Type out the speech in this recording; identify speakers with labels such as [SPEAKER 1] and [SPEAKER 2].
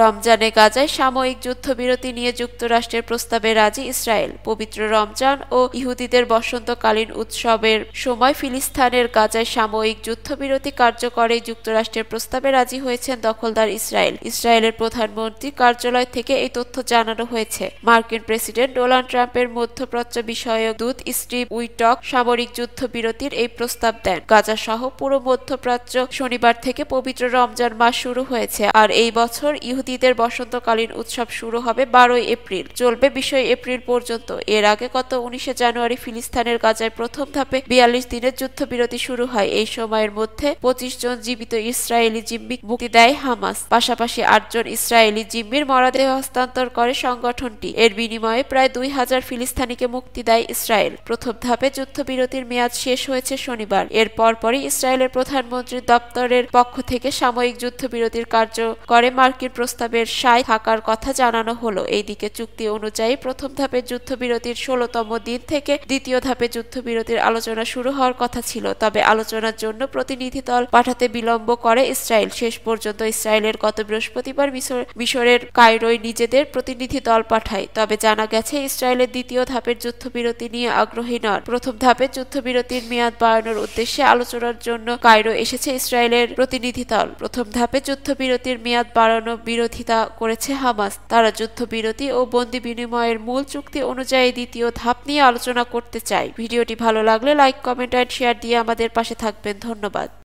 [SPEAKER 1] রমজানে গাজায় সাময়িক যুদ্ধবিরতি নিয়ে যুক্তরাষ্ট্রের প্রস্তাবে রাজি ইসরায়েল। পবিত্র রমজান ও ইহুদিদের বসন্তকালীন উৎসবের সময় ফিলিস্তিনের গাজায় সাময়িক যুদ্ধবিরতি কার্যকরে যুক্তরাষ্ট্রের প্রস্তাবে রাজি হয়েছেন দখলদার ইসরায়েল। ইসরায়েলের প্রধানমন্ত্রী কার্যালয় থেকে এই তথ্য জানানো হয়েছে। মার্কিন প্রেসিডেন্ট ডোনাল্ড ট্রাম্পের মধ্যপ্রাচ্য বিষয়ক দূত স্টিভ উইটক সামরিক যুদ্ধবিরতির এই প্রস্তাব দেন। গাজা সহ পুরো মধ্যপ্রাচ্য শনিবার থেকে পবিত্র রমজান মাস শুরু হয়েছে, আর এই বছর ইহুদিদের বসন্তকালীন উৎসব শুরু হবে 12 এপ্রিল, চলবে 20 এপ্রিল পর্যন্ত। এর আগে গত 19 জানুয়ারি ফিলিস্তিনের গাজায় প্রথম ধাপে 42 দিনের যুদ্ধবিরতি শুরু হয়। এই সময়ের মধ্যে 25 জন জীবিত ইসরায়েলি জিম্মি মুক্তি দেয় হামাস। পাশাপাশি 8 জন ইসরায়েলি জিম্মির মরদেহ হস্তান্তর করে সংগঠনটি। এর বিনিময়ে প্রায় 2000 ফিলিস্তিনিকে মুক্তি দেয় ইসরায়েল। প্রথম ধাপে যুদ্ধবিরতির মেয়াদ শেষ হয়েছে শনিবার। এর পরপরই ইসরায়েলের প্রধানমন্ত্রীর দপ্তরের পক্ষ থেকে সাময়িক যুদ্ধবিরতির কার্যকরে মার্কিন প্রস্তাবের সায় থাকার কথা জানানো হলো। এইদিকে চুক্তি অনুযায়ী প্রথম ধাপের যুদ্ধবিরতির 16তম দিন থেকে দ্বিতীয় ধাপে যুদ্ধবিরতির আলোচনা শুরু হওয়ার কথা ছিল, তবে আলোচনার জন্য প্রতিনিধি দল পাঠাতে বিলম্ব করে ইসরায়েল। শেষ পর্যন্ত ইসরায়েলের গত বৃহস্পতিবার মিশরের কায়রোয় নিজেদের প্রতিনিধি দল পাঠায়। তবে জানা গেছে ইসরায়েলের দ্বিতীয় ধাপের যুদ্ধবিরতি নিয়ে আগ্রহী নন। প্রথম ধাপের যুদ্ধবিরতির মেয়াদ বাড়ানোর উদ্দেশ্যে আলোচনার জন্য কায়রো এসেছে ইসরায়েলের প্রতিনিধি দল। প্রথম ধাপে যুদ্ধবিরতির মেয়াদ বাড়ানো বিরোধিতা করেছে হামাস। তারা যুদ্ধবিরতি ও বন্দি বিনিময়ের মূল চুক্তি অনুযায়ী দ্বিতীয় ধাপ নিয়ে আলোচনা করতে চায়। ভিডিওটি ভালো লাগলে লাইক, কমেন্ট এন্ড শেয়ার দিয়ে আমাদের পাশে থাকবেন। ধন্যবাদ।